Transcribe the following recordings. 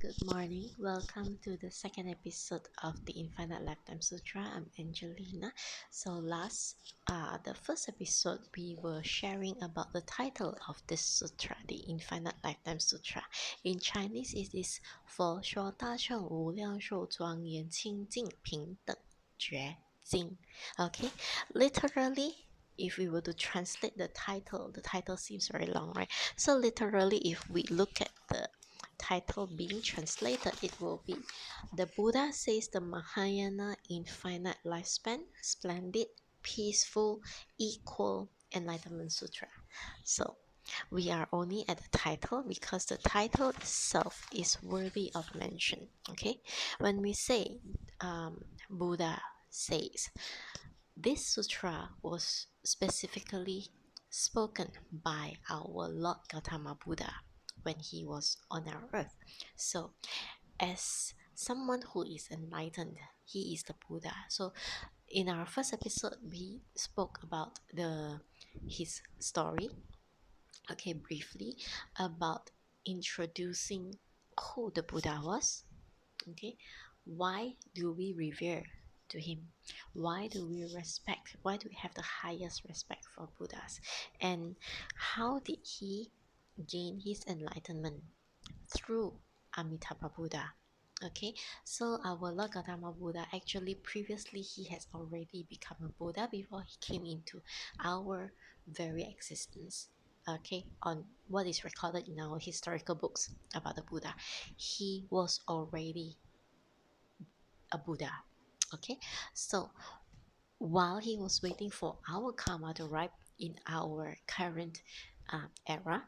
Good morning. Welcome to the second episode of the Infinite Lifetime Sutra. I'm Angelina. The first episode, we were sharing about the title of this sutra, the Infinite Lifetime Sutra. In Chinese, it is 佛说大乘无量寿庄严清净平等觉经. Okay, literally, if we were to translate the title seems very long, right? So literally, if we look at the title being translated, it will be The Buddha Says the Mahayana Infinite Lifespan, Splendid, Peaceful, Equal Enlightenment Sutra. So we are only at the title because the title itself is worthy of mention. Okay, when we say Buddha says, this sutra was specifically spoken by our Lord Gautama Buddha when he was on our earth. So, as someone who is enlightened, he is the Buddha. So, in our first episode, we spoke about his story, okay, briefly, about introducing who the Buddha was. Okay, why do we revere to him? Why do we respect? Why do we have the highest respect for Buddhas? And how did he gain his enlightenment? Through Amitabha Buddha. Okay, so our Lord Gautama Buddha, actually previously he has already become a Buddha before he came into our very existence. Okay, on what is recorded in our historical books about the Buddha, he was already a Buddha. Okay, so while he was waiting for our karma to ripe in our current era,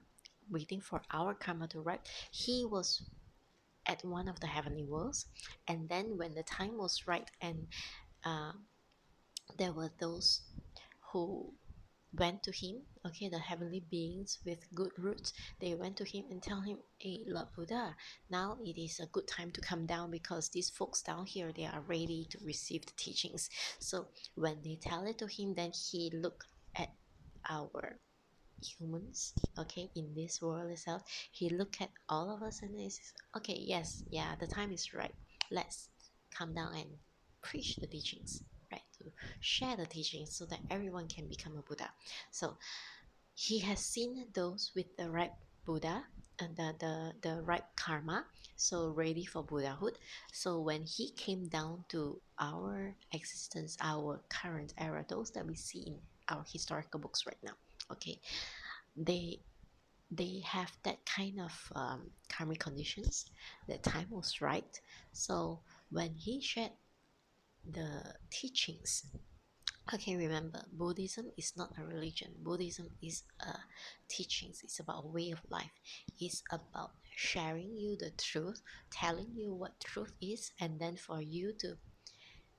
waiting for our karma to ripe, he was at one of the heavenly worlds. And then when the time was right, and uh, there were those who went to him, okay, the heavenly beings with good roots, they went to him and tell him, hey, Lord Buddha, now it is a good time to come down because these folks down here, they are ready to receive the teachings. So when they tell it to him, then he looked at our humans, okay, in this world itself. He looked at all of us and he says, okay, yes, yeah, the time is right, let's come down and preach the teachings, right, to share the teachings so that everyone can become a Buddha. So he has seen those with the right Buddha and the right karma, so ready for Buddhahood. So when he came down to our existence, our current era, those that we see in our historical books right now, okay, they they have that kind of karmic conditions. The time was right. So when he shared the teachings, okay, remember, Buddhism is not a religion. Buddhism is a teachings. It's about a way of life. It's about sharing you the truth, telling you what truth is, and then for you to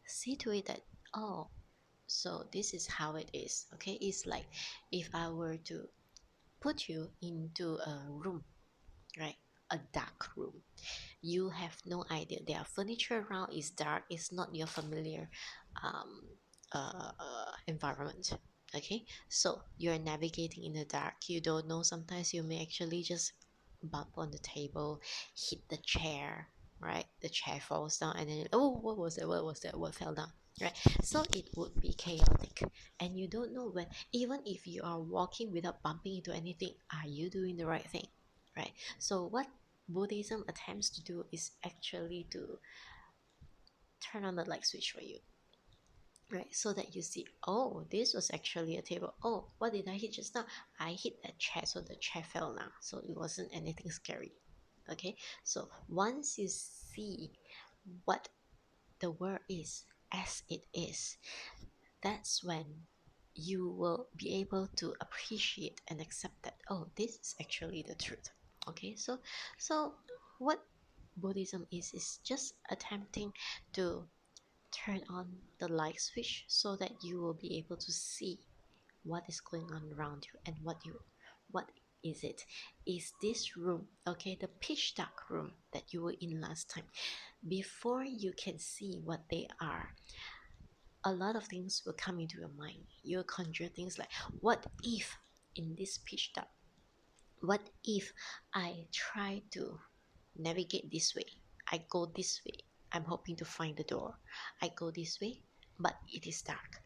see to it that, oh, so this is how it is. Okay, it's like if I were to put you into a room, right? A dark room. You have no idea. There are furniture around. It's dark. It's not your familiar um, environment. Okay, so you're navigating in the dark. You don't know. Sometimes you may actually just bump on the table, hit the chair. Right, the chair falls down, and then oh, what was that? What was that? What fell down? Right, so it would be chaotic, and you don't know when. Even if you are walking without bumping into anything, are you doing the right thing? Right. So what Buddhism attempts to do is actually to turn on the light switch for you, right? So that you see, oh, this was actually a table. Oh, what did I hit just now? I hit that chair, so the chair fell now. So it wasn't anything scary. Okay. So once you see what the world is as it is, that's when you will be able to appreciate and accept that, oh, this is actually the truth. Okay, so what Buddhism is just attempting to turn on the light switch so that you will be able to see what is going on around you, and what is it. Is this room, okay, the pitch dark room that you were in last time, before you can see what they are, a lot of things will come into your mind. You'll conjure things like, what if in this pitch dark, what if I try to navigate this way. I go this way. I'm hoping to find the door. I go this way, but it is dark.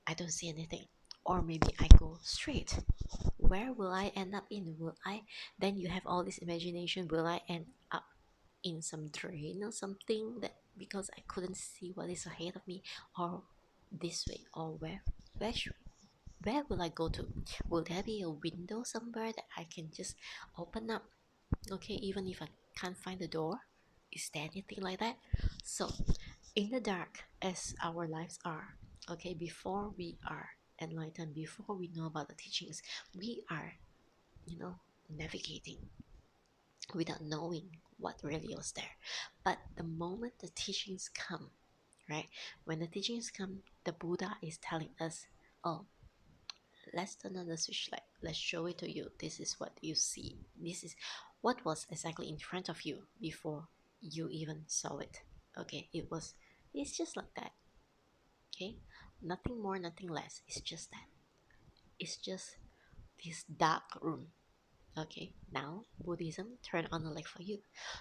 I don't see anything. Or maybe I go straight. Where will I end up in? Will I? Then you have all this imagination. Will I end up in some drain or something that because I couldn't see what is ahead of me, or this way, or where should, where will I go to? Will there be a window somewhere that I can just open up? Okay, even if I can't find the door, is there anything like that? So, in the dark, as our lives are, okay, before we are enlightened, before we know about the teachings, we are, navigating without knowing what really was there. But the moment the teachings come, right? When the teachings come, the Buddha is telling us, oh, let's turn on the switch light. Let's show it to you. This is what you see. This is what was exactly in front of you before you even saw it. Okay, it's just like that. Okay, nothing more, nothing less. It's just that. It's just this dark room. Okay, now Buddhism turn on the light for you.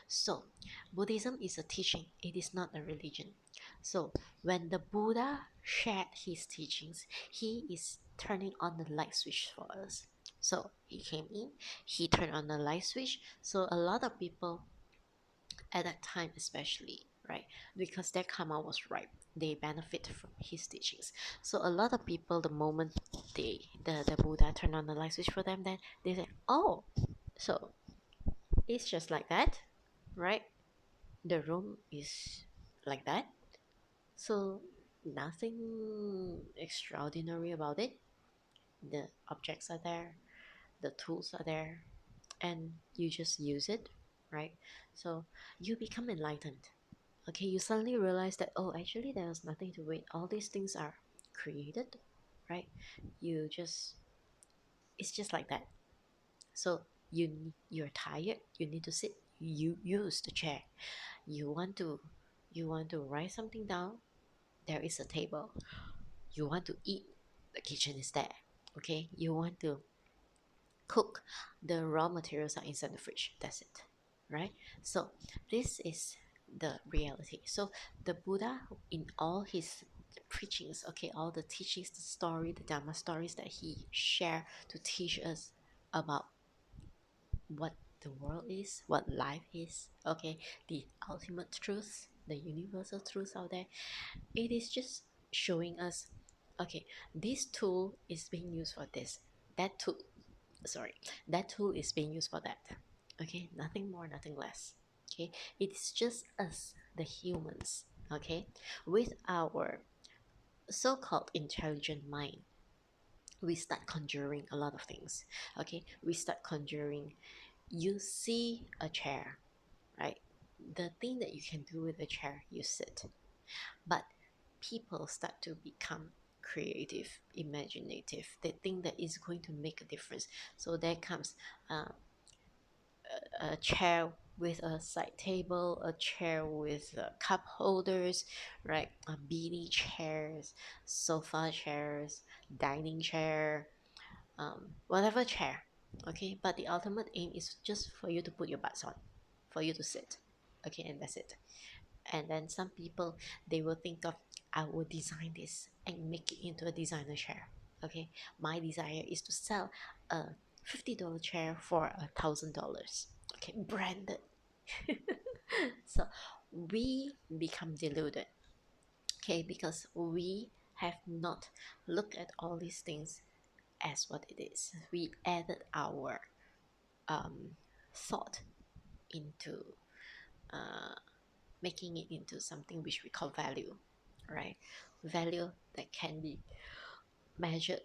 So, Buddhism is a teaching, it is not a religion. So, when the Buddha shared his teachings, he is turning on the light switch for us. So, he came in, he turned on the light switch. So, a lot of people at that time, especially, right, because their karma was ripe, they benefit from his teachings. So, a lot of people, the moment the Buddha turned on the light switch for them, then they say, oh, so it's just like that, right? The room is like that. So nothing extraordinary about it. The objects are there, the tools are there, and you just use it, right? So you become enlightened. Okay, you suddenly realize that, oh, actually, there's nothing to it. All these things are created, right? You just, it's just like that. So you're tired, you need to sit, you use the chair. You want to write something down, there is a table. You want to eat, the kitchen is there. Okay, you want to cook, the raw materials are inside the fridge. That's it, right? So this is the reality. So the Buddha, in all his preachings, okay, all the teachings, the story, the Dharma stories that he shared to teach us about what the world is, what life is, okay, the ultimate truth, the universal truth out there. It is just showing us, okay, this tool is being used for this, that tool, sorry, that tool is being used for that. Okay, nothing more, nothing less. Okay, it's just us, the humans, okay, with our so-called intelligent mind, we start conjuring a lot of things. Okay, we start conjuring, you see a chair, right? The thing that you can do with a chair, you sit. But people start to become creative, imaginative. They think that it's going to make a difference. So there comes a chair with a side table, a chair with cup holders, right? Beanie chairs, sofa chairs, dining chair, whatever chair. Okay, but the ultimate aim is just for you to put your butts on, for you to sit. Okay, and that's it. And then some people, they will think of, I will design this and make it into a designer chair. Okay, my desire is to sell a $50 chair for $1,000. Okay, branded. So we become deluded. Okay, because we have not looked at all these things as what it is. We added our thought into uh, making it into something which we call value, right? Value that can be measured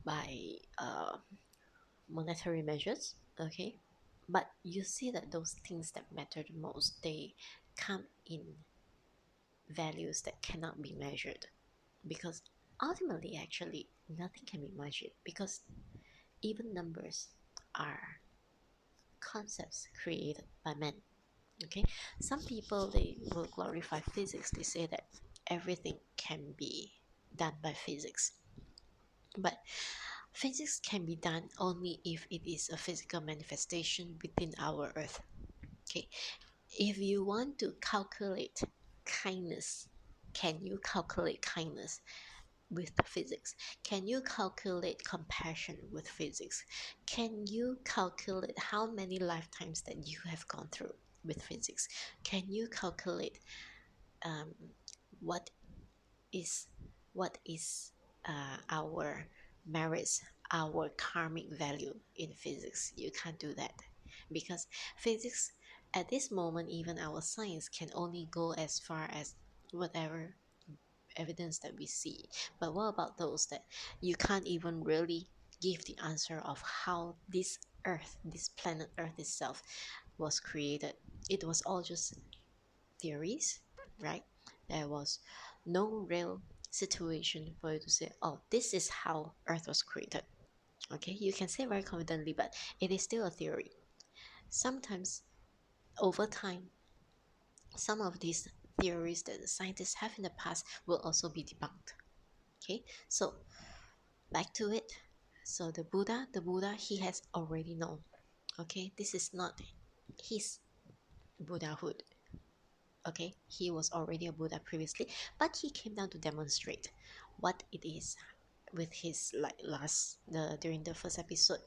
by monetary measures, okay? But you see that those things that matter the most, they come in values that cannot be measured, because ultimately, actually, nothing can be measured, because even numbers are concepts created by men. Okay, some people, they will glorify physics. They say that everything can be done by physics, but physics can be done only if it is a physical manifestation within our earth. Okay, if you want to calculate kindness, can you calculate kindness with the physics? Can you calculate compassion with physics? Can you calculate how many lifetimes that you have gone through with physics? Can you calculate um, what is what is our merits, our karmic value in physics? You can't do that because physics at this moment, even our science can only go as far as whatever evidence that we see. But what about those that you can't even really give the answer of how this earth, this planet earth itself was created? It was all just theories, right? There was no real situation for you to say, oh, this is how earth was created. Okay, you can say very confidently, but it is still a theory. Sometimes over time, some of these theories that the scientists have in the past will also be debunked. Okay, so back to it. So the Buddha, he has already known. Okay, this is not his Buddhahood. Okay, he was already a Buddha previously, but he came down to demonstrate what it is with his like last the during the first episode.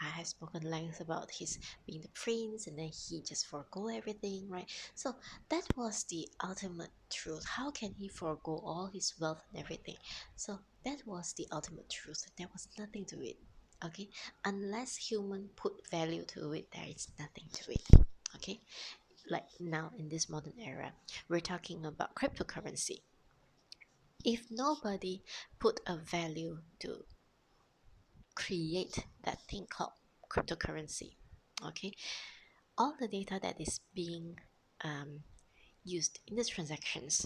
I have spoken length about his being the prince and then he just forgo everything, right? So that was the ultimate truth. How can he forgo all his wealth and everything? So that was the ultimate truth. There was nothing to it. Okay, unless human put value to it, there is nothing to it. Okay, like now in this modern era, we're talking about cryptocurrency. If nobody put a value to create that thing called cryptocurrency, okay, all the data that is being um, used in the transactions,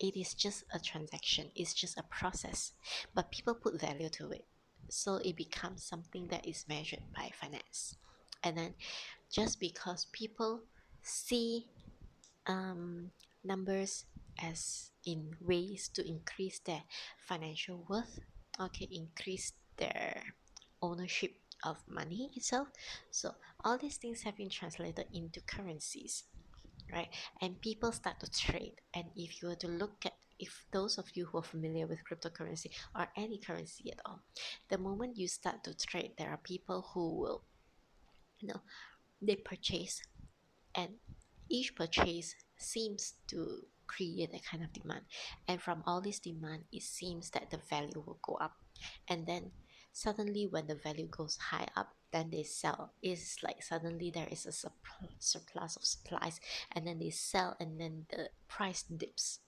it is just a transaction, it's just a process, but people put value to it, so it becomes something that is measured by finance. And then just because people see um, numbers as in ways to increase their financial worth, okay, increase their ownership of money itself. So all these things have been translated into currencies, right? And people start to trade. And if you were to look at, if those of you who are familiar with cryptocurrency or any currency at all, the moment you start to trade, there are people who will, they purchase, and each purchase seems to create a kind of demand, and from all this demand it seems that the value will go up, and then suddenly when the value goes high up, then they sell. It's like suddenly there is a surplus of supplies, and then they sell, and then the price dips,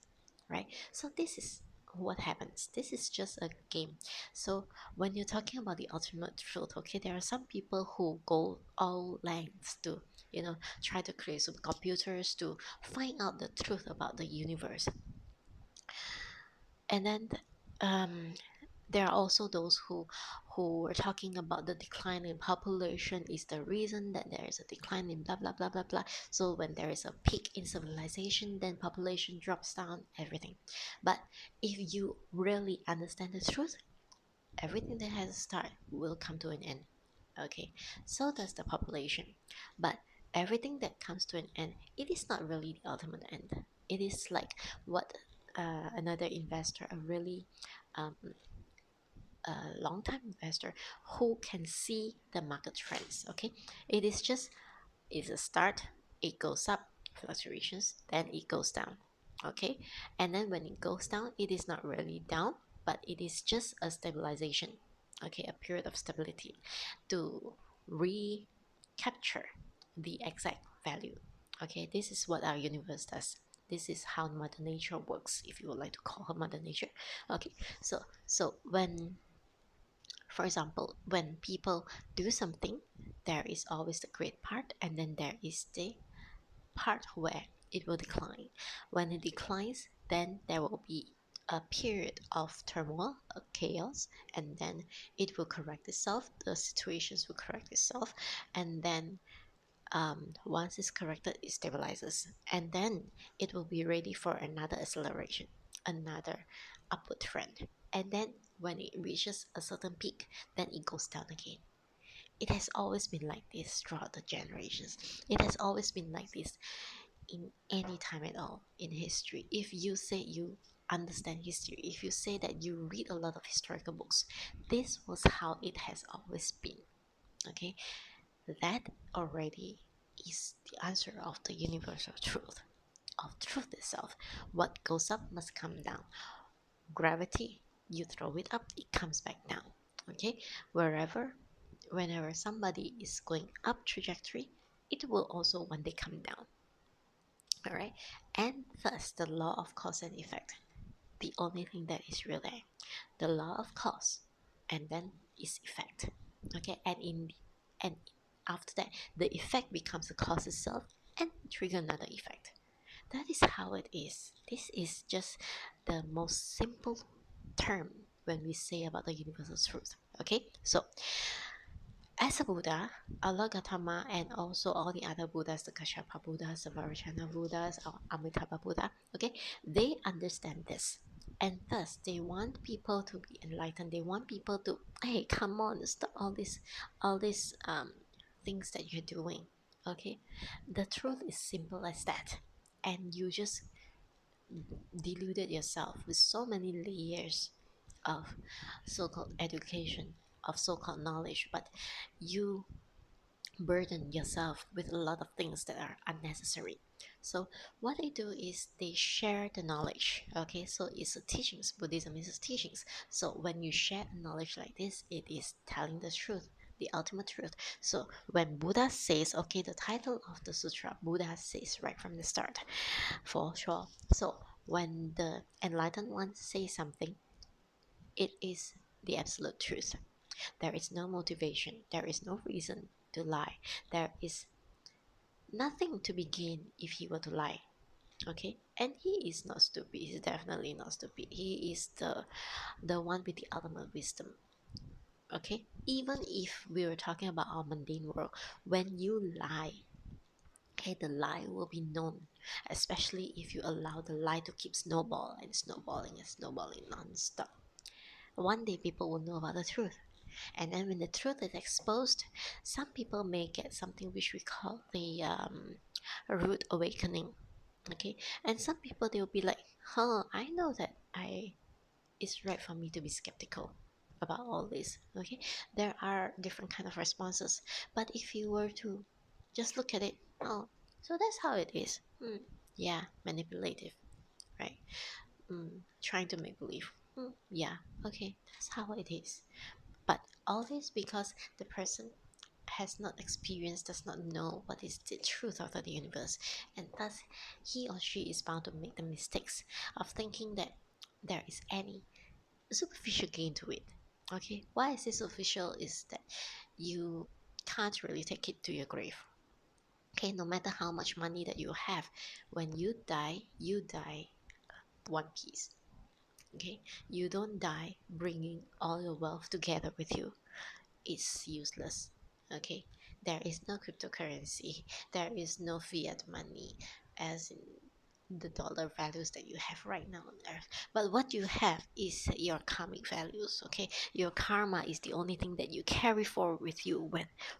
right? So this is what happens. This is just a game. So when you're talking about the ultimate truth, okay, there are some people who go all lengths to, try to create supercomputers to find out the truth about the universe. And then um, there are also those who are talking about the decline in population is the reason that there is a decline in blah blah blah blah blah. So when there is a peak in civilization, then population drops down, everything. But if you really understand the truth, everything that has a start will come to an end. Okay, so does the population. But everything that comes to an end, it is not really the ultimate end. It is like what another investor, a really um, a long-time investor who can see the market trends. Okay, it is just, it's a start, it goes up, fluctuations, then it goes down. Okay, and then when it goes down, it is not really down, but it is just a stabilization. Okay, a period of stability to recapture the exact value. Okay, this is what our universe does. This is how mother nature works, if you would like to call her mother nature. Okay, so when, for example, when people do something, there is always the great part, and then there is the part where it will decline. When it declines, then there will be a period of turmoil, chaos, and then it will correct itself. The situations will correct itself, and then once it's corrected, it stabilizes, and then it will be ready for another acceleration, another upward trend. And then when it reaches a certain peak, then it goes down again. It has always been like this throughout the generations. It has always been like this in any time at all in history. If you say you understand history, if you say that you read a lot of historical books, this was how it has always been. Okay, that already is the answer of the universal truth, of truth itself. What goes up must come down. Gravity, you throw it up, it comes back down. Okay, whenever somebody is going up trajectory, it will also one day come down. All right, and thus the law of cause and effect, the only thing that is real there, the law of cause, and then is effect. Okay, and after that, the effect becomes the cause itself and trigger another effect. That is how it is. This is just the most simple term when we say about the universal truth. Okay, so as a Buddha, Allah Gautama, and also all the other Buddhas, the Kashyapa Buddhas, the Vajrayana Buddhas, or Amitabha Buddha, okay, they understand this. And thus, they want people to be enlightened. They want people to, hey, come on, stop all these things that you're doing. Okay, the truth is simple as that, and you just deluded yourself with so many layers of so-called education, of so-called knowledge, but you burden yourself with a lot of things that are unnecessary. So what they do is they share the knowledge. Okay, so it's a teachings. Buddhism is a teachings. So when you share knowledge like this, it is telling the truth, the ultimate truth. So when Buddha says, okay, the title of the sutra, Buddha says right from the start, for sure. So when the enlightened one says something, it is the absolute truth. There is no motivation, there is no reason to lie. There is nothing to be gained if he were to lie. Okay? And he is not stupid. He's definitely not stupid. He is the one with the ultimate wisdom. Okay? Even if we were talking about our mundane world, when you lie, okay, the lie will be known, especially if you allow the lie to keep snowballing and snowballing and snowballing non-stop. One day people will know about the truth. And then when the truth is exposed, some people may get something which we call the rude awakening. Okay, and some people they will be like, huh, I know that it's right for me to be skeptical about all this. Okay, there are different kind of responses, but if you were to just look at it, oh, so that's how it is. Yeah, manipulative, right? Trying to make believe. Yeah, okay, that's how it is. But always because the person has not experienced, does not know what is the truth of the universe, and thus he or she is bound to make the mistakes of thinking that there is any superficial gain to it. Okay, why is it superficial is that you can't really take it to your grave. Okay, no matter how much money that you have, when you die one piece. Okay, you don't die bringing all your wealth together with you. It's useless. Okay, there is no cryptocurrency, there is no fiat money as in the dollar values that you have right now on earth, but what you have is your karmic values. Okay, your karma is the only thing that you carry forward with you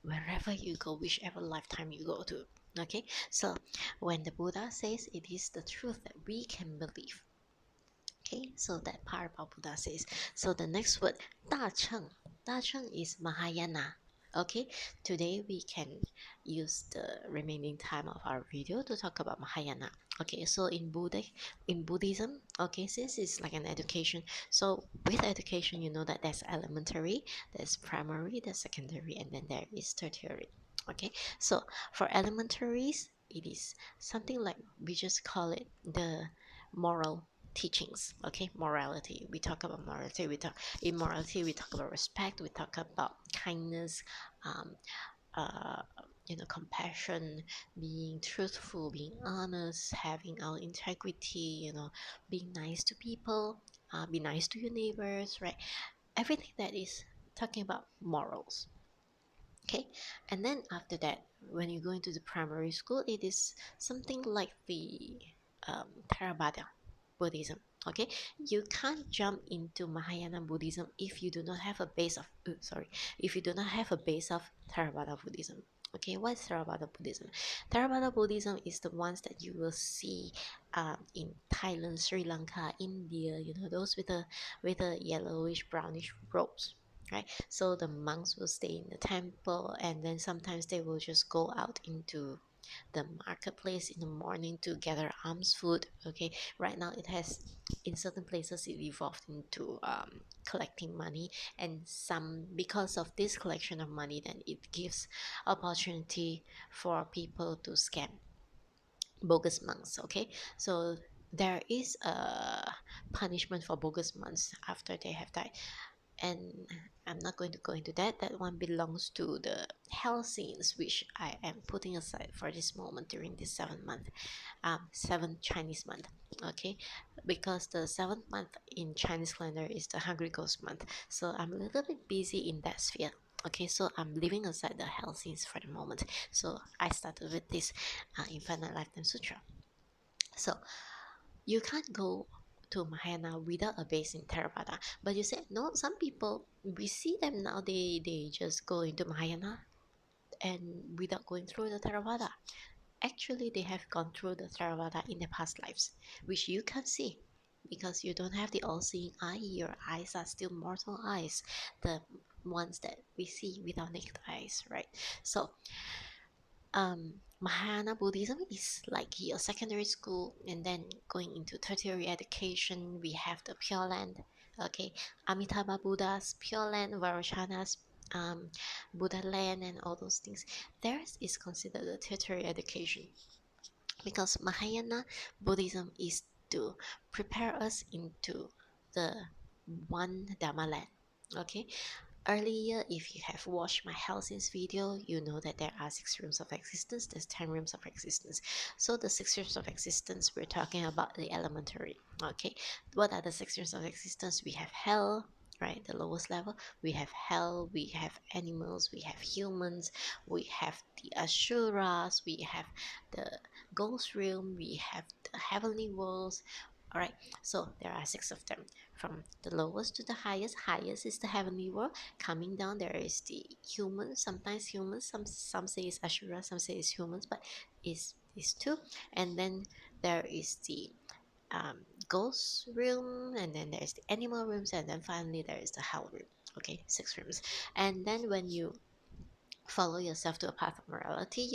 wherever you go, whichever lifetime you go to. Okay, so when the Buddha says it is the truth that we can believe. Okay, so that part about Buddha says. So the next word, 大乘. 大乘 is Mahayana. Okay, today we can use the remaining time of our video to talk about Mahayana. Okay, so in Buddhism, okay, since it's like an education, so with education, you know that there's elementary, there's primary, there's secondary, and then there is tertiary. Okay, so for elementaries, it is something like we just call it the moral teachings. Okay, morality, we talk about morality, we talk in morality, we talk about respect, we talk about kindness, um uh compassion, being truthful, being honest, having our integrity, being nice to people, be nice to your neighbors, right? Everything that is talking about morals. Okay, and then after that, when you go into the primary school, it is something like the Theravada. Buddhism. Okay, you can't jump into Mahayana Buddhism if you do not have a base of if you do not have a base of Theravada Buddhism. Okay, what is Theravada Buddhism? Theravada Buddhism is the ones that you will see in Thailand, Sri Lanka, India. You know, those with the yellowish brownish robes, right? So the monks will stay in the temple, and then sometimes they will just go out into the marketplace in the morning to gather alms food. Okay, right now it has, in certain places it evolved into collecting money, and some, because of this collection of money, then it gives opportunity for people to scam bogus monks. Okay, so there is a punishment for bogus monks after they have died, and I'm not going to go into that. That one belongs to the hell scenes, which I am putting aside for this moment during this 7 month, 7 Chinese month. Okay, because the 7th month in Chinese calendar is the Hungry Ghost month, so I'm a little bit busy in that sphere. Okay, so I'm leaving aside the hell scenes for the moment. So I started with this Infinite Lifetime Sutra. So you can't go to Mahayana without a base in Theravada. But you said no, some people, we see them now, they just go into Mahayana and without going through the Theravada. Actually, they have gone through the Theravada in their past lives, which you can't see because you don't have the all-seeing eye. Your eyes are still mortal eyes, the ones that we see with our naked eyes, right? So Mahayana Buddhism is like your secondary school, and then going into tertiary education, we have the Pure Land, okay, Amitabha Buddha's Pure Land, Vairocana's Buddha Land, and all those things. Theirs is considered a tertiary education because Mahayana Buddhism is to prepare us into the one Dharma land. Okay, earlier, if you have watched my Helsing's video, you know that there are 6 rooms of existence, there's 10 rooms of existence. So the 6 rooms of existence, we're talking about the elementary. Okay, what are the 6 rooms of existence? We have hell, right, the lowest level. We have hell, we have animals, we have humans, we have the asuras, we have the ghost realm, we have the heavenly worlds. All right, so there are 6 of them, from the lowest to the highest. Highest is the heavenly world. Coming down, there is the humans. Sometimes humans, some say it's ashura, some say it's humans, but it's these two. And then there is the ghost realm, and then there's the animal rooms, and then finally there is the hell room. Okay, 6 rooms. And then when you follow yourself to a path of morality,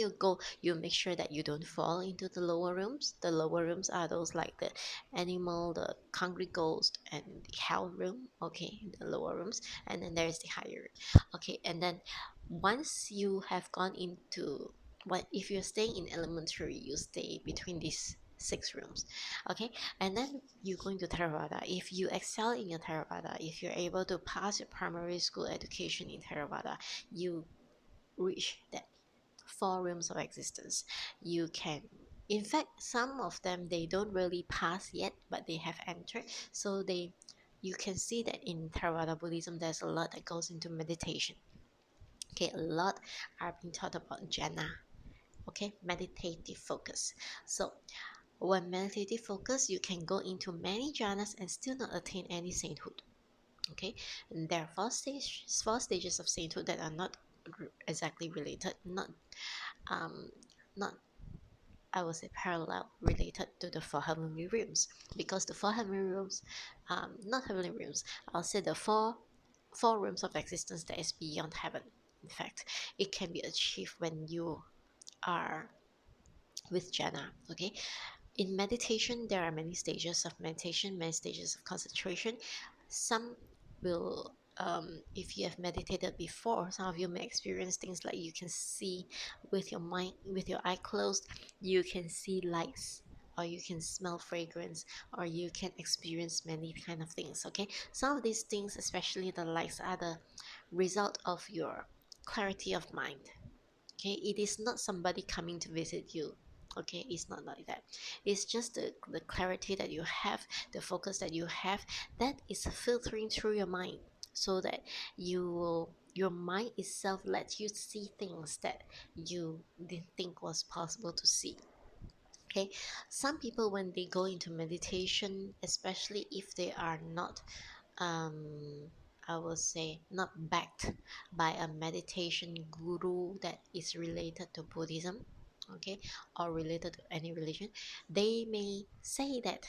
you make sure that you don't fall into the lower rooms. The lower rooms are those like the animal, the hungry ghost, and the hell room. Okay, the lower rooms. And then there's the higher room. Okay, and then once you have gone into, what if you're staying in elementary, you stay between these 6 rooms. Okay, and then you go into Theravada. If you excel in your Theravada, if you're able to pass your primary school education in Theravada, you reach that 4 realms of existence. You can, in fact, some of them, they don't really pass yet, but they have entered. So you can see that in Theravada Buddhism, there's a lot that goes into meditation. Okay, a lot are being taught about jhana. Okay, meditative focus. So when meditative focus, you can go into many jhanas and still not attain any sainthood. Okay, and there are four stages of sainthood that are not exactly related, um not, I would say, parallel, related to the 4 heavenly realms, because the 4 heavenly realms, not heavenly realms, I'll say the four realms of existence that is beyond heaven. In fact, it can be achieved when you are with jhana. Okay, in meditation, there are many stages of meditation, many stages of concentration. Some will, if you have meditated before, some of you may experience things like you can see with your mind, with your eye closed, you can see lights, or you can smell fragrance, or you can experience many kind of things. Okay, some of these things, especially the lights, are the result of your clarity of mind. Okay, it is not somebody coming to visit you. Okay, it's not like that. It's just the clarity that you have, the focus that you have, that is filtering through your mind, so that your mind itself lets you see things that you didn't think was possible to see. Okay, some people when they go into meditation, especially if they are not um I will say not backed by a meditation guru that is related to Buddhism, okay, or related to any religion, they may say that,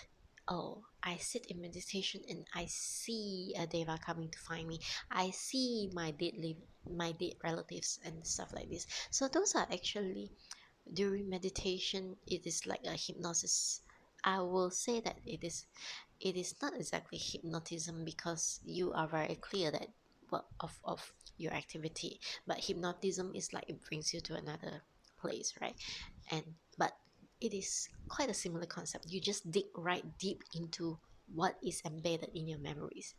oh, I sit in meditation and I see a deva coming to find me. I see my dead relatives and stuff like this. So those are actually during meditation. It is like a hypnosis. I will say that it is not exactly hypnotism because you are very clear that of your activity, but hypnotism is like it brings you to another place, right? And but it is quite a similar concept. You just dig right deep into what is embedded in your memories.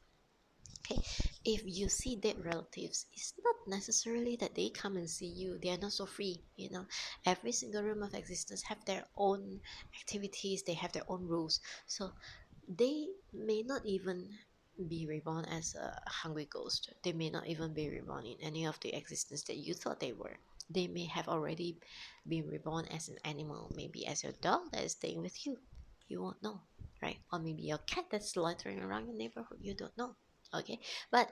Okay, if you see dead relatives, it's not necessarily that they come and see you. They are not so free, you know. Every single room of existence have their own activities, they have their own rules. So they may not even be reborn as a hungry ghost. They may not even be reborn in any of the existence that you thought they were. They may have already been reborn as an animal, maybe as your dog that is staying with you. You won't know, right? Or maybe your cat that's loitering around your neighborhood. You don't know, okay? But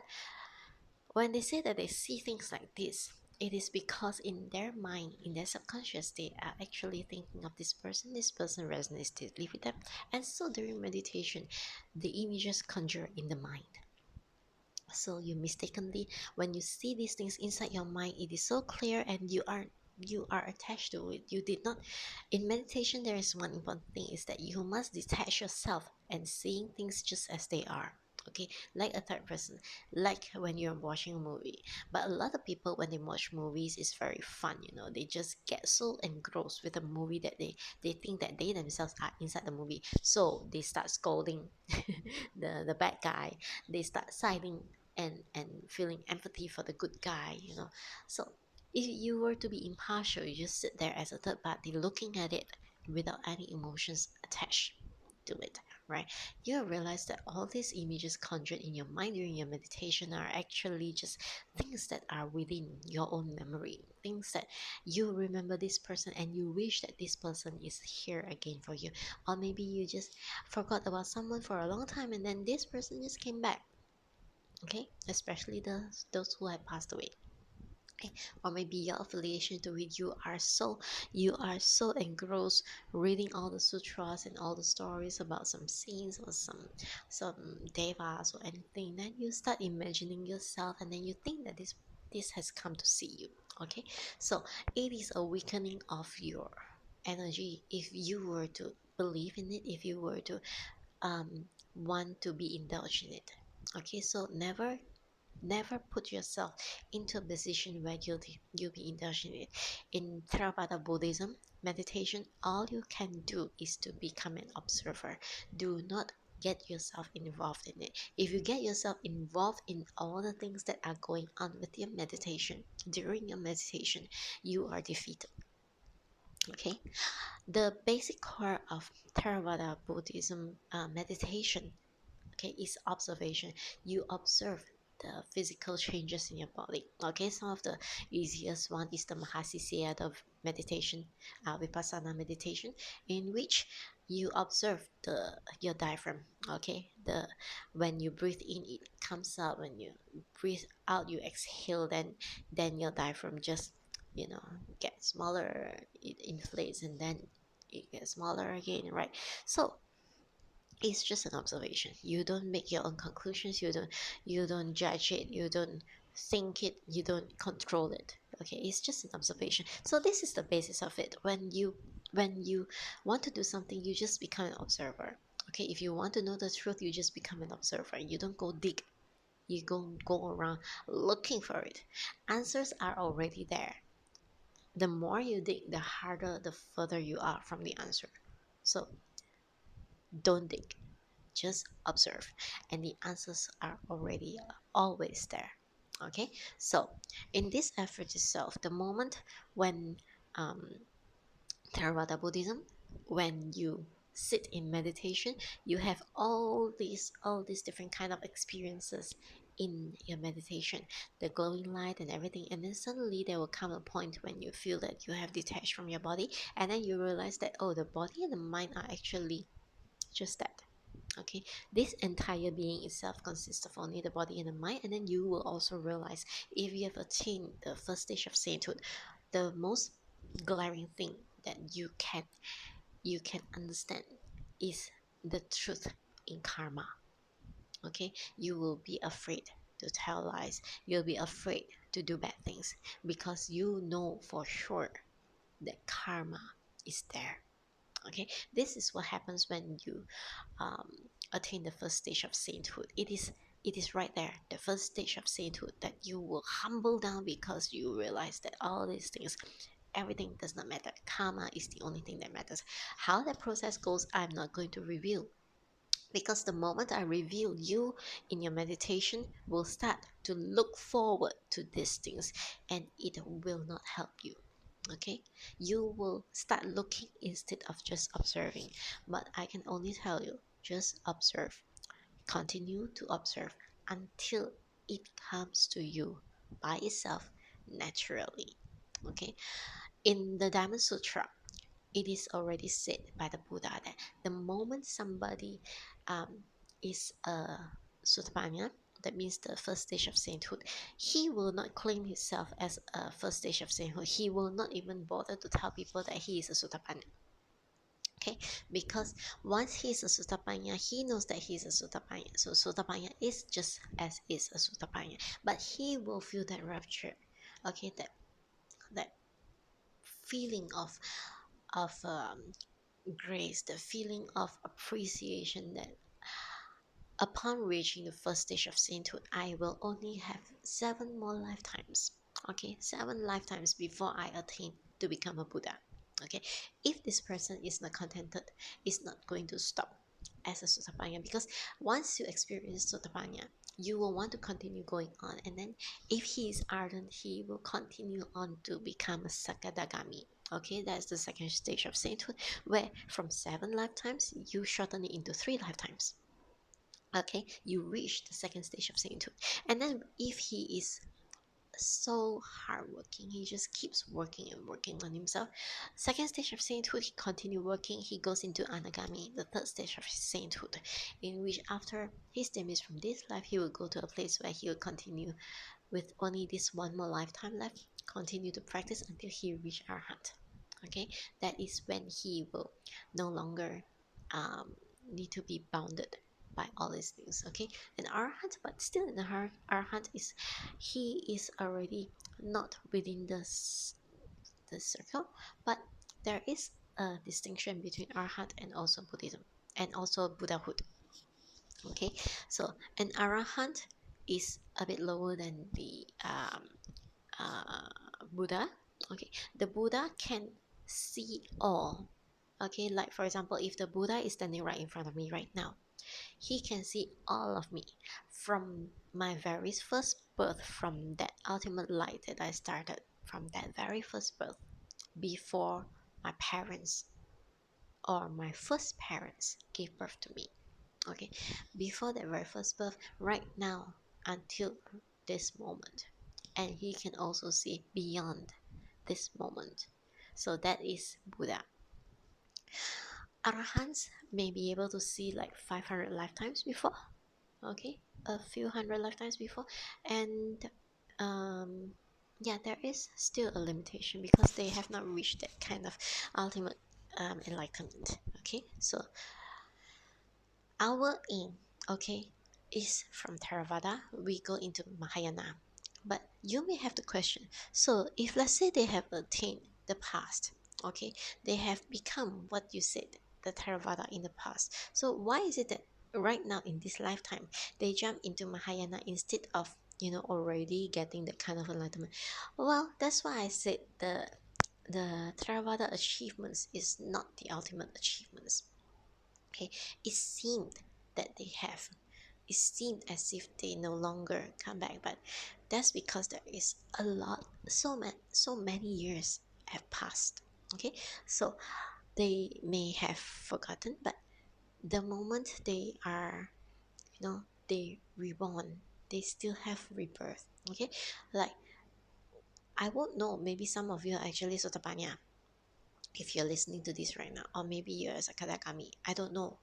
when they say that they see things like this, it is because in their mind, in their subconscious, they are actually thinking of this person. This person resonates deeply with them. And so during meditation, the images conjure in the mind. So you mistakenly, when you see these things inside your mind, it is so clear and you are attached to it. You did not. In meditation, there is one important thing is that you must detach yourself and seeing things just as they are. Okay, like a third person, like when you're watching a movie. But a lot of people, when they watch movies, it's very fun. You know, they just get so engrossed with the movie that they think that they themselves are inside the movie. So they start scolding the bad guy. They start siding and feeling empathy for the good guy, you know. So if you were to be impartial, you just sit there as a third party looking at it without any emotions attached to it, right? You realize that all these images conjured in your mind during your meditation are actually just things that are within your own memory, things that you remember this person and you wish that this person is here again for you. Or maybe you just forgot about someone for a long time and then this person just came back. Okay, especially those who have passed away. Okay, or maybe your affiliation to it, you are so engrossed reading all the sutras and all the stories about some saints or some devas or anything. Then you start imagining yourself, and then you think that this has come to see you. Okay, so it is a weakening of your energy if you were to believe in it, if you were to want to be indulged in it. Okay, so never put yourself into a position where you'll be indulged in it. In Theravada Buddhism meditation, all you can do is to become an observer. Do not get yourself involved in it. If you get yourself involved in all the things that are going on with your meditation during your meditation, you are defeated. Okay, the basic core of Theravada Buddhism meditation, okay, is observation. You observe the physical changes in your body. Okay, some of the easiest one is the Mahasisaya of meditation, Vipassana meditation, in which you observe your diaphragm. Okay, the when you breathe in, it comes out. When you breathe out, you exhale. Then your diaphragm just, you know, gets smaller. It inflates and then it gets smaller again. Right. So it's just an observation. You don't make your own conclusions. You don't judge it. You don't think it. You don't control it. Okay, it's just an observation. So this is the basis of it. When you want to do something, you just become an observer. Okay, if you want to know the truth, you just become an observer. You don't go dig. You go around looking for it. Answers are already there. The more you dig, the harder, the further you are from the answer. So don't dig, just observe, and the answers are already always there. Okay, so in this effort itself, the moment when um, Theravada Buddhism, when you sit in meditation, you have all these different kind of experiences in your meditation, the glowing light and everything, and then suddenly there will come a point when you feel that you have detached from your body, and then you realize that, oh, the body and the mind are actually just that. Okay, this entire being itself consists of only the body and the mind. And then you will also realize, if you have attained the first stage of sainthood, the most glaring thing that you can understand is the truth in karma. Okay, you will be afraid to tell lies, you'll be afraid to do bad things, because you know for sure that karma is there. Okay, this is what happens when you um, attain the first stage of sainthood. It is right there, the first stage of sainthood, that you will humble down, because you realize that all these things, everything does not matter. Karma is the only thing that matters. How that process goes, I'm not going to reveal, because the moment I reveal, you in your meditation will start to look forward to these things, and it will not help you. Okay, you will start looking instead of just observing. But I can only tell you, just observe, continue to observe until it comes to you by itself, naturally. Okay, in the Diamond Sutra, it is already said by the Buddha that the moment somebody um, is a Sutapanya, that means the first stage of sainthood, he will not claim himself as a first stage of sainthood. He will not even bother to tell people that he is a Sutapanya. Okay, because once he's a Sutapanya, he knows that he's a Sutapanya. So Sutapanya is just as is a Sutapanya, but he will feel that rapture. Okay, that feeling of grace, the feeling of appreciation, that upon reaching the first stage of sainthood, I will only have 7 more lifetimes. Okay, 7 lifetimes before I attain to become a Buddha. Okay, if this person is not contented, is not going to stop as a Sotapanya, because once you experience Sotapanya, you will want to continue going on, and then if he is ardent, he will continue on to become a Sakadagami. Okay, that's the second stage of sainthood, where from 7 lifetimes you shorten it into 3 lifetimes. Okay, you reach the second stage of sainthood. And then if he is so hardworking, he just keeps working and working on himself, second stage of sainthood, he continue working, he goes into anagami, the third stage of sainthood, in which after his demise from this life, he will go to a place where he will continue with only this 1 more lifetime left, continue to practice until he reach arhat. Okay, that is when he will no longer need to be bounded by all these things. Okay, an arhat, but still in the arhat is, he is already not within the circle, but there is a distinction between arhat and also Buddhism and also Buddhahood. Okay, so an arahant is a bit lower than the uh, Buddha. Okay, the Buddha can see all. Okay, like for example, if the Buddha is standing right in front of me right now, he can see all of me from my very first birth, from that ultimate light that I started from that very first birth, before my parents or my first parents gave birth to me. Okay, before that very first birth, right now, until this moment. And he can also see beyond this moment. So that is Buddha. Arahants may be able to see like 500 lifetimes before. Okay, a few hundred lifetimes before. And um yeah, there is still a limitation, because they have not reached that kind of ultimate enlightenment. Okay, so our aim, okay, is from Theravada, we go into Mahayana. But you may have the question, so if let's say they have attained the past, okay, they have become what you said, the Theravada in the past. So why is it that right now in this lifetime they jump into Mahayana instead of, already getting that kind of enlightenment? Well, that's why I said the Theravada achievements is not the ultimate achievements. Okay, it seemed that they have. It seemed as if they no longer come back, but that's because there is a lot, so many years have passed. Okay, so they may have forgotten, but the moment they are, they reborn, they still have rebirth. Okay, like I won't know. Maybe some of you are actually Sotapanya if you're listening to this right now, or maybe you're a Sakadagami. I don't know,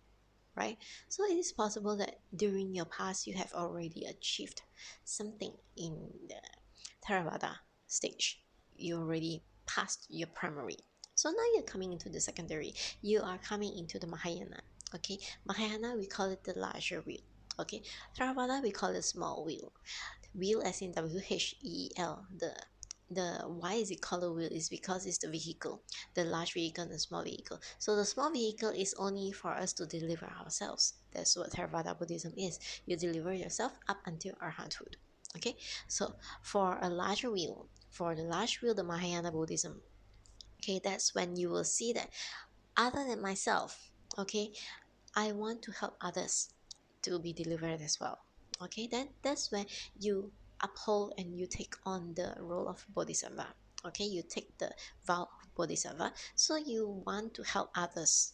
right? So it is possible that during your past you have already achieved something in the Theravada stage. You already passed your primary. So now you're coming into the secondary. You are coming into the Mahayana. Okay, Mahayana we call it the larger wheel. Okay, Theravada we call it small wheel. Wheel as in WHEEL. The why is it called a wheel is because it's the vehicle, the large vehicle and the small vehicle. So the small vehicle is only for us to deliver ourselves. That's what Theravada Buddhism is. You deliver yourself up until arhathood. Okay, so for a larger wheel, for the large wheel, the Mahayana Buddhism, okay, that's when you will see that other than myself, okay, I want to help others to be delivered as well. Okay, then that's when you uphold and you take on the role of Bodhisattva. Okay, you take the vow of Bodhisattva. So you want to help others.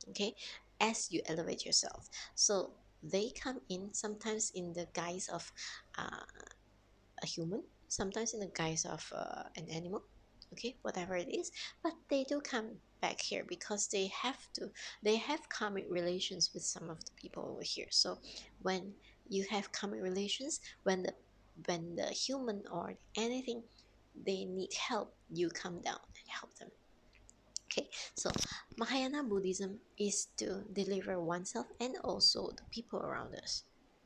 Okay, as you elevate yourself. So they come in sometimes in the guise of uh, a human, sometimes in the guise of an animal, okay, whatever it is, but they do come back here because they have karmic relations with some of the people over here. So when you have karmic relations, when the human or anything they need help, you come down and help them. Okay, so Mahayana Buddhism is to deliver oneself and also the people around us.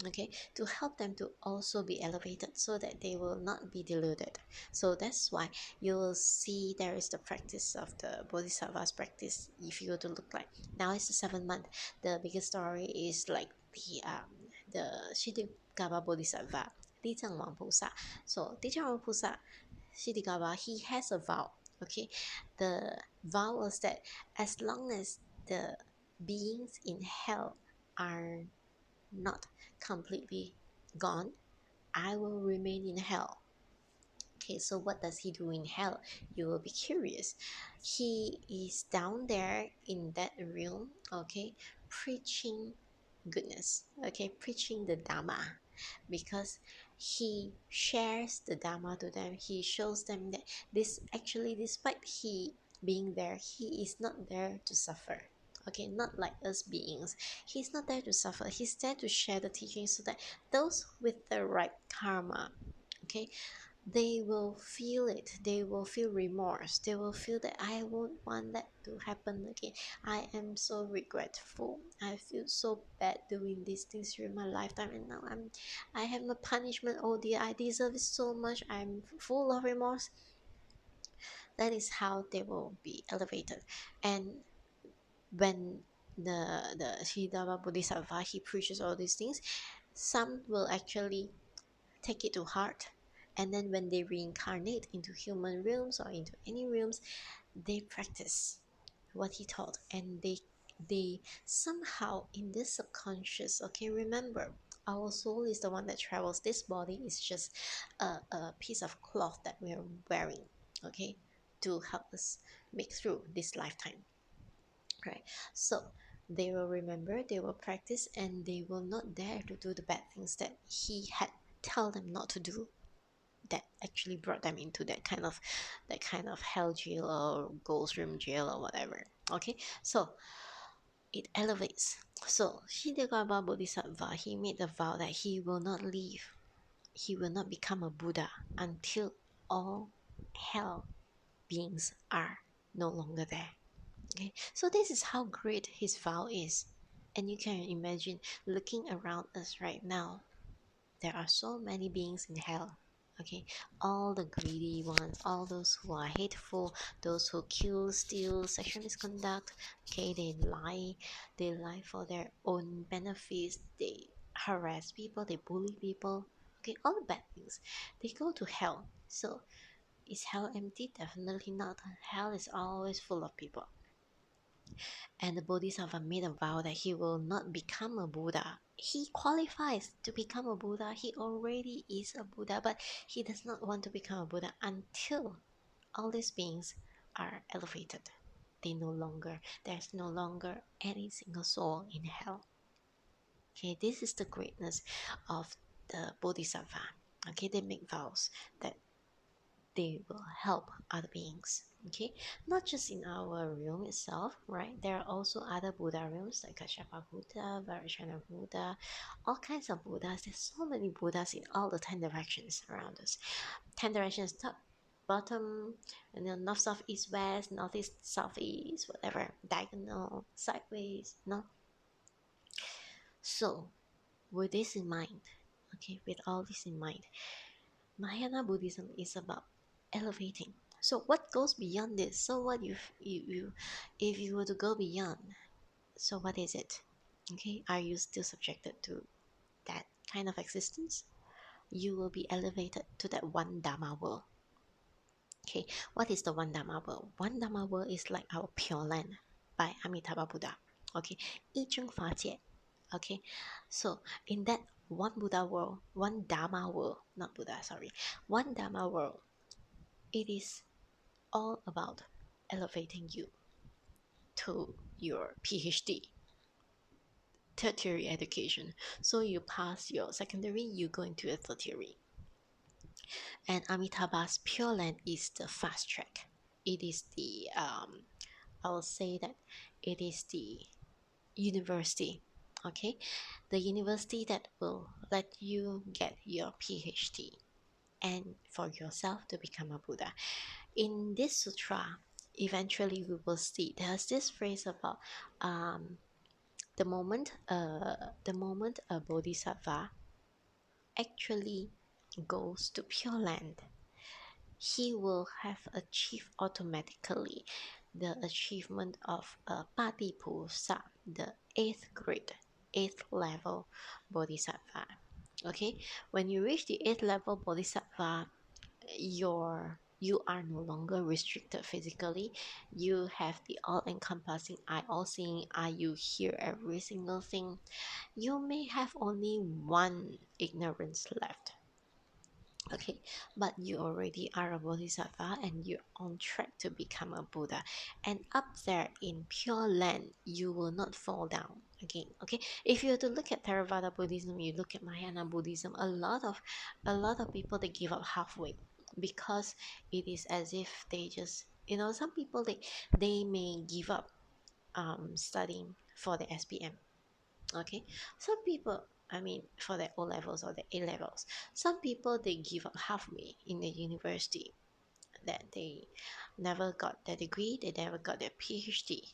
Okay, to help them to also be elevated so that they will not be deluded. So that's why you will see there is the practice of the Bodhisattva's practice. If you go to look like now, it's the 7th month. The biggest story is like the Shidagaba Bodhisattva, Dijang Wang Pusa. So Dijang Wang Pusa, Shidagaba, he has a vow. Okay, the vow was that as long as the beings in hell are not completely gone, I will remain in hell. Okay, so what does he do in hell? You will be curious. He is down there in that realm, okay, preaching goodness, okay, preaching the Dharma, because he shares the Dharma to them. He shows them that this actually, despite he being there, he is not there to suffer. Okay, not like us beings. He's not there to suffer. He's there to share the teaching so that those with the right karma, okay, they will feel it. They will feel remorse. They will feel that I won't want that to happen again. I am so regretful. I feel so bad doing these things during my lifetime, and now I have no punishment. Oh dear, I deserve it so much. I'm full of remorse. That is how they will be elevated. And when the Siddhartha Bodhisattva, he preaches all these things, some will actually take it to heart, and then when they reincarnate into human realms or into any realms, they practice what he taught, and they somehow in this subconscious, okay, remember, our soul is the one that travels. This body is just a piece of cloth that we're wearing, okay, to help us make through this lifetime, right? So they will remember, they will practice, and they will not dare to do the bad things that he had tell them not to do, that actually brought them into that kind of hell jail or ghost room jail or whatever. Okay, so it elevates. So Shidagaba Bodhisattva, he made a vow that he will not leave, he will not become a Buddha until all hell beings are no longer there. Okay, so this is how great his vow is. And you can imagine looking around us right now, there are so many beings in hell. Okay, all the greedy ones, all those who are hateful, those who kill, steal, sexual misconduct. Okay, they lie for their own benefits. They harass people, they bully people. Okay, all the bad things, they go to hell. So is hell empty? Definitely not. Hell is always full of people. And the Bodhisattva made a vow that he will not become a Buddha. He qualifies to become a Buddha. He already is a Buddha, but he does not want to become a Buddha until all these beings are elevated. There's no longer any single soul in hell. Okay, this is the greatness of the Bodhisattva. Okay, they make vows that they will help other beings. Okay, not just in our realm itself, right? There are also other Buddha realms like Kashyapa Buddha, Vairocana Buddha, all kinds of Buddhas. There's so many Buddhas in all the 10 directions around us. 10 directions, top, bottom, and then north, south, east, west, northeast, southeast, whatever, diagonal, sideways, no. So, with this in mind, okay, with all this in mind, Mahayana Buddhism is about elevating. So what goes beyond this? So what if you were to go beyond? So what is it? Okay, are you still subjected to that kind of existence? You will be elevated to that one Dharma world. Okay, what is the one Dharma world? One Dharma world is like our Pure Land by Amitabha Buddha. Okay, 一真法界. Okay, so in that one Buddha world, one Dharma world, not Buddha, sorry, one Dharma world, it is all about elevating you to your PhD, tertiary education. So you pass your secondary, you go into a tertiary. And Amitabha's Pure Land is the fast track. It is the, I will say that it is the university, okay? The university that will let you get your PhD and for yourself to become a Buddha. In this sutra, eventually we will see there's this phrase about the moment a bodhisattva actually goes to Pure Land, he will have achieved automatically the achievement of a Patipusa, the 8th grade, 8th level bodhisattva. Okay, when you reach the 8th level bodhisattva, you are no longer restricted physically. You have the all-encompassing eye, all-seeing eye. You hear every single thing. You may have only one ignorance left. Okay, but you already are a bodhisattva and you're on track to become a Buddha. And up there in Pure Land, you will not fall down again. Okay, if you were to look at Theravada Buddhism, you look at Mahayana Buddhism, a lot of people they give up halfway because it is as if they just, some people they may give up studying for the SPM. Okay, some people, I mean, for the O levels or the A levels, some people they give up halfway in the university, that they never got their degree, they never got their PhD,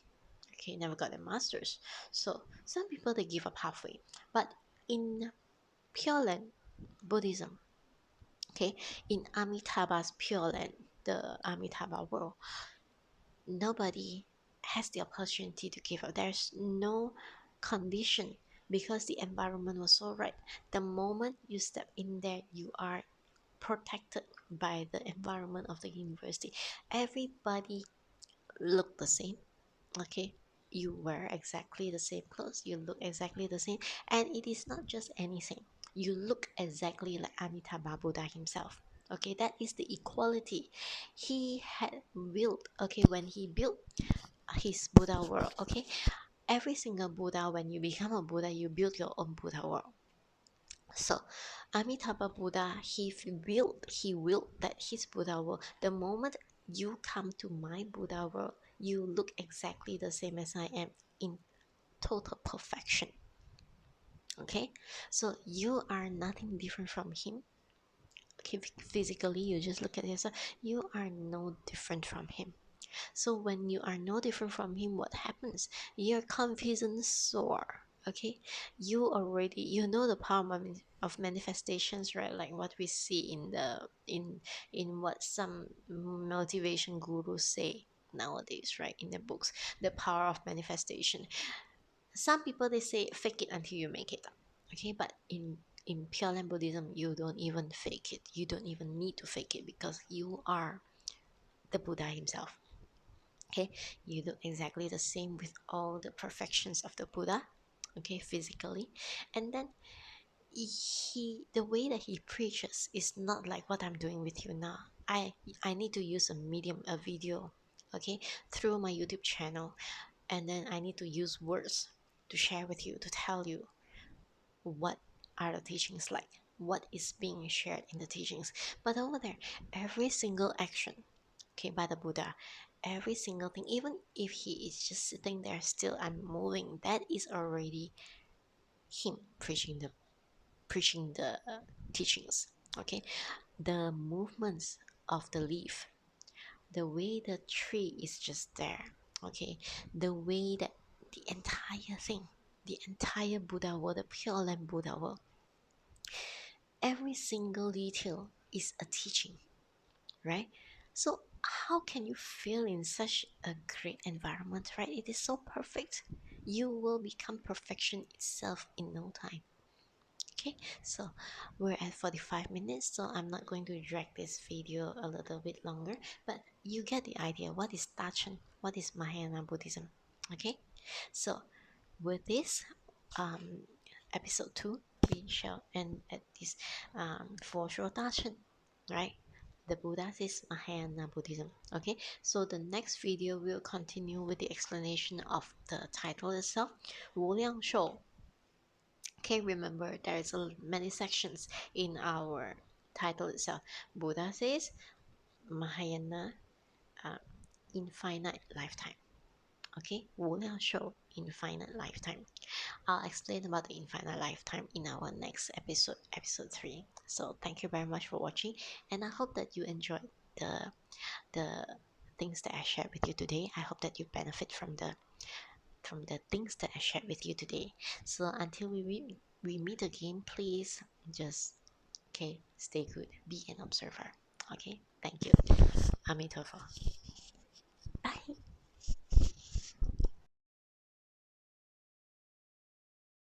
okay, never got their masters. So some people they give up halfway. But in Pure Land Buddhism, okay, in Amitabha's Pure Land, the Amitabha world, nobody has the opportunity to give up. There's no condition because the environment was so right. The moment you step in there, you are protected by the environment of the university. Everybody look the same. Okay, you wear exactly the same clothes, you look exactly the same, and it is not just anything. You look exactly like Amitabha Buddha himself. Okay, that is the equality he had built. Okay, when he built his Buddha world. Okay, every single Buddha, when you become a Buddha, you build your own Buddha world. So Amitabha Buddha, he willed that his Buddha world. The moment you come to my Buddha world, you look exactly the same as I am in total perfection. Okay, so you are nothing different from him. Okay, physically, you just look at yourself. You are no different from him. So when you are no different from him, what happens? Your confidence soar. Okay, you know the power of manifestations, right? Like what we see in what some motivation gurus say nowadays, right? In the books, the power of manifestation. Some people they say fake it until you make it. Okay, but in Pure Land Buddhism, you don't even fake it. You don't even need to fake it because you are the Buddha himself. Okay, you look exactly the same with all the perfections of the Buddha, okay, physically. And then the way that he preaches is not like what I'm doing with you now. I need to use a video, okay, through my YouTube channel, and then I need to use words to share with you, to tell you what are the teachings like. what is being shared in the teachings. But over there, every single action, okay, by the Buddha, every single thing, even if he is just sitting there still unmoving, that is already him preaching the teachings. Okay, the movements of the leaf, the way the tree is just there, okay, the way that the entire thing, the entire Buddha world, the pure land Buddha world, every single detail is a teaching, right? So how can you feel in such a great environment, right? It is so perfect. You will become perfection itself in no time. Okay, so we're at 45 minutes, so I'm not going to drag this video a little bit longer, but you get the idea. What is Tachen? What is Mahayana Buddhism? Okay, so with this um, episode 2, we shall end at this for sure Tachen, right? The Buddha is Mahayana Buddhism. Okay, so the next video will continue with the explanation of the title itself, Wu Liang Shou. Okay, remember there is many sections in our title itself. Buddha says Mahayana uh, infinite lifetime. Okay, 无量寿 infinite lifetime. I'll explain about the infinite lifetime in our next episode, episode 3. So thank you very much for watching, and I hope that you enjoyed the things that I shared with you today. I hope that you benefit from the things that I shared with you today. So until we meet again, please just okay, stay good, be an observer. Okay, thank you. Amituofo.